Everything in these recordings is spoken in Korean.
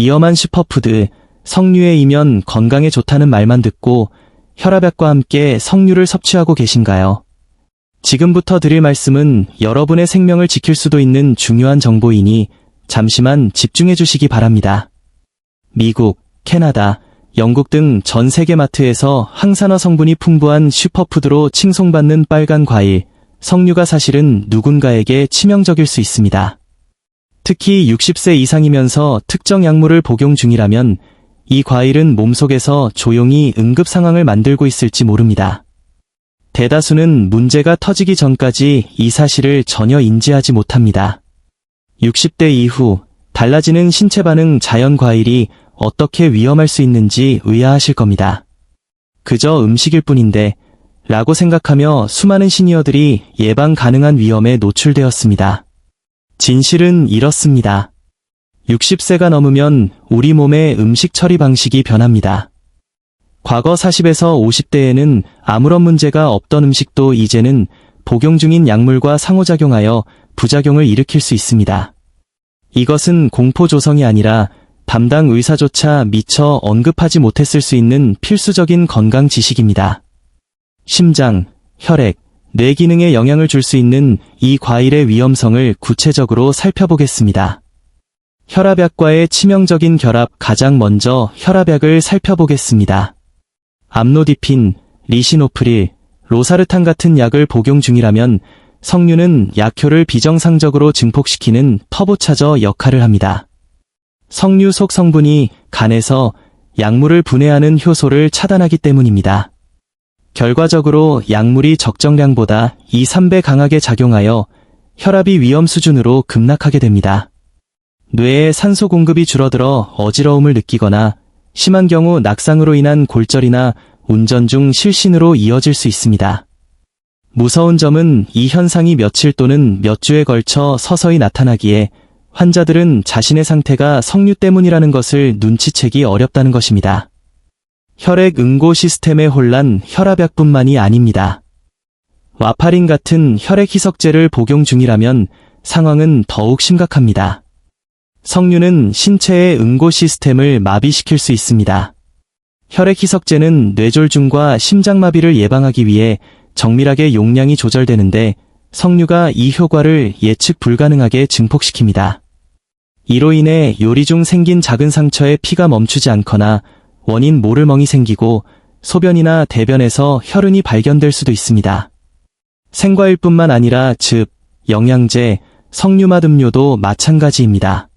위험한 슈퍼푸드, 석류의 이면 건강에 좋다는 말만 듣고 혈압약과 함께 석류를 섭취하고 계신가요? 지금부터 드릴 말씀은 여러분의 생명을 지킬 수도 있는 중요한 정보이니 잠시만 집중해 주시기 바랍니다. 미국, 캐나다, 영국 등 전 세계 마트에서 항산화 성분이 풍부한 슈퍼푸드로 칭송받는 빨간 과일, 석류가 사실은 누군가에게 치명적일 수 있습니다. 특히 60세 이상이면서 특정 약물을 복용 중이라면 이 과일은 몸속에서 조용히 응급 상황을 만들고 있을지 모릅니다. 대다수는 문제가 터지기 전까지 이 사실을 전혀 인지하지 못합니다. 60대 이후 달라지는 신체 반응 자연 과일이 어떻게 위험할 수 있는지 의아하실 겁니다. 그저 음식일 뿐인데 라고 생각하며 수많은 시니어들이 예방 가능한 위험에 노출되었습니다. 진실은 이렇습니다. 60세가 넘으면 우리 몸의 음식 처리 방식이 변합니다. 과거 40에서 50대에는 아무런 문제가 없던 음식도 이제는 복용 중인 약물과 상호작용하여 부작용을 일으킬 수 있습니다. 이것은 공포 조성이 아니라 담당 의사조차 미처 언급하지 못했을 수 있는 필수적인 건강 지식입니다. 심장, 혈액, 뇌 기능에 영향을 줄 수 있는 이 과일의 위험성을 구체적으로 살펴보겠습니다. 혈압약과의 치명적인 결합. 가장 먼저 혈압약을 살펴보겠습니다. 암로디핀, 리시노프릴, 로사르탄 같은 약을 복용 중이라면 석류는 약효를 비정상적으로 증폭시키는 터보차저 역할을 합니다. 석류 속 성분이 간에서 약물을 분해하는 효소를 차단하기 때문입니다. 결과적으로 약물이 적정량보다 2~3배 강하게 작용하여 혈압이 위험 수준으로 급락하게 됩니다. 뇌에 산소 공급이 줄어들어 어지러움을 느끼거나 심한 경우 낙상으로 인한 골절이나 운전 중 실신으로 이어질 수 있습니다. 무서운 점은 이 현상이 며칠 또는 몇 주에 걸쳐 서서히 나타나기에 환자들은 자신의 상태가 석류 때문이라는 것을 눈치채기 어렵다는 것입니다. 혈액 응고 시스템의 혼란, 혈압약뿐만이 아닙니다. 와파린 같은 혈액 희석제를 복용 중이라면 상황은 더욱 심각합니다. 석류는 신체의 응고 시스템을 마비시킬 수 있습니다. 혈액 희석제는 뇌졸중과 심장마비를 예방하기 위해 정밀하게 용량이 조절되는데 석류가 이 효과를 예측 불가능하게 증폭시킵니다. 이로 인해 요리 중 생긴 작은 상처에 피가 멈추지 않거나 원인 모를 멍이 생기고 소변이나 대변에서 혈흔이 발견될 수도 있습니다. 생과일뿐만 아니라 즙, 영양제, 석류맛 음료도 마찬가지입니다.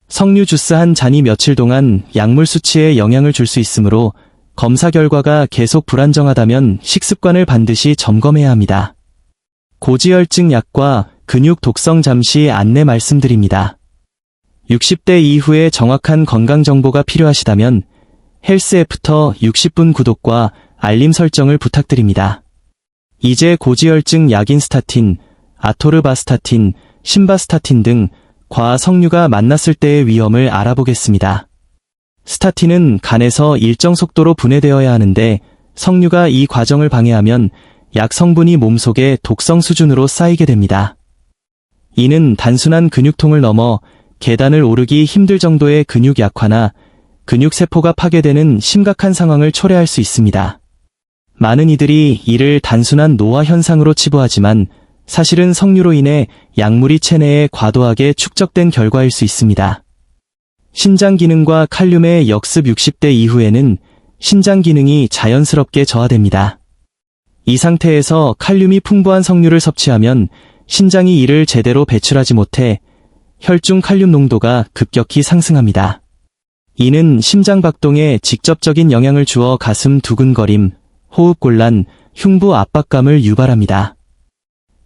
석류 주스 한 잔이 며칠 동안 약물 수치에 영향을 줄 수 있으므로 검사 결과가 계속 불안정하다면 식습관을 반드시 점검해야 합니다. 고지혈증 약과 근육 독성 잠시 안내 말씀드립니다. 60대 이후에 정확한 건강 정보가 필요하시다면 헬스 애프터 60분 구독과 알림 설정을 부탁드립니다. 이제 고지혈증 약인 스타틴, 아토르바스타틴, 심바스타틴 등 과석류가 만났을 때의 위험을 알아보겠습니다. 스타틴은 간에서 일정 속도로 분해되어야 하는데 석류가 이 과정을 방해하면 약 성분이 몸속에 독성 수준으로 쌓이게 됩니다. 이는 단순한 근육통을 넘어 계단을 오르기 힘들 정도의 근육 약화나 근육세포가 파괴되는 심각한 상황을 초래할 수 있습니다. 많은 이들이 이를 단순한 노화 현상으로 치부하지만 사실은 석류로 인해 약물이 체내에 과도하게 축적된 결과일 수 있습니다. 신장 기능과 칼륨의 역습. 60대 이후에는 신장 기능이 자연스럽게 저하됩니다. 이 상태에서 칼륨이 풍부한 석류를 섭취하면 신장이 이를 제대로 배출하지 못해 혈중 칼륨 농도가 급격히 상승합니다. 이는 심장 박동에 직접적인 영향을 주어 가슴 두근거림, 호흡곤란, 흉부 압박감을 유발합니다.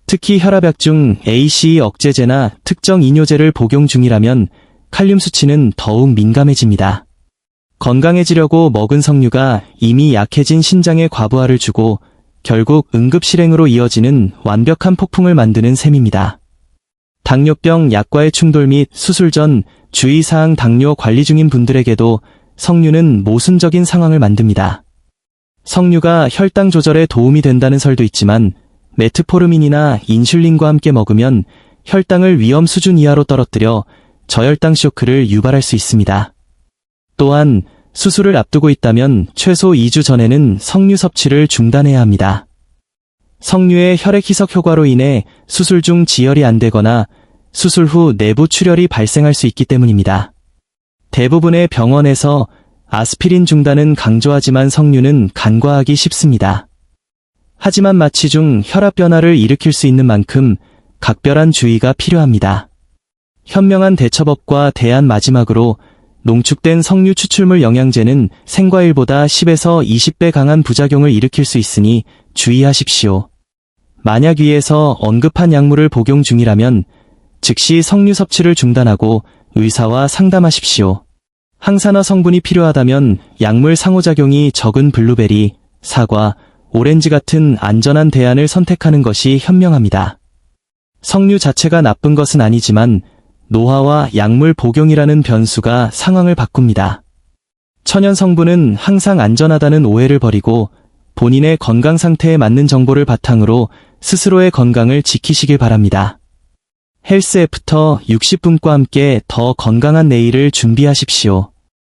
특히 혈압약 중 ACE 억제제나 특정 이뇨제를 복용 중이라면 칼륨 수치는 더욱 민감해집니다. 건강해지려고 먹은 석류가 이미 약해진 신장에 과부하를 주고 결국 응급실행으로 이어지는 완벽한 폭풍을 만드는 셈입니다. 당뇨병 약과의 충돌 및 수술 전 주의사항. 당뇨 관리 중인 분들에게도 석류는 모순적인 상황을 만듭니다. 석류가 혈당 조절에 도움이 된다는 설도 있지만 메트포르민이나 인슐린과 함께 먹으면 혈당을 위험 수준 이하로 떨어뜨려 저혈당 쇼크를 유발할 수 있습니다. 또한 수술을 앞두고 있다면 최소 2주 전에는 석류 섭취를 중단해야 합니다. 석류의 혈액 희석 효과로 인해 수술 중 지혈이 안 되거나 수술 후 내부 출혈이 발생할 수 있기 때문입니다. 대부분의 병원에서 아스피린 중단은 강조하지만 석류는 간과하기 쉽습니다. 하지만 마취 중 혈압 변화를 일으킬 수 있는 만큼 각별한 주의가 필요합니다. 현명한 대처법과 대안 마지막으로 농축된 석류 추출물 영양제는 생과일보다 10에서 20배 강한 부작용을 일으킬 수 있으니 주의하십시오. 만약 위에서 언급한 약물을 복용 중이라면 즉시 석류 섭취를 중단하고 의사와 상담하십시오. 항산화 성분이 필요하다면 약물 상호작용이 적은 블루베리, 사과, 오렌지 같은 안전한 대안을 선택하는 것이 현명합니다. 석류 자체가 나쁜 것은 아니지만 노화와 약물 복용이라는 변수가 상황을 바꿉니다. 천연 성분은 항상 안전하다는 오해를 버리고 본인의 건강 상태에 맞는 정보를 바탕으로 스스로의 건강을 지키시길 바랍니다. 헬스 애프터 60분과 함께 더 건강한 내일을 준비하십시오.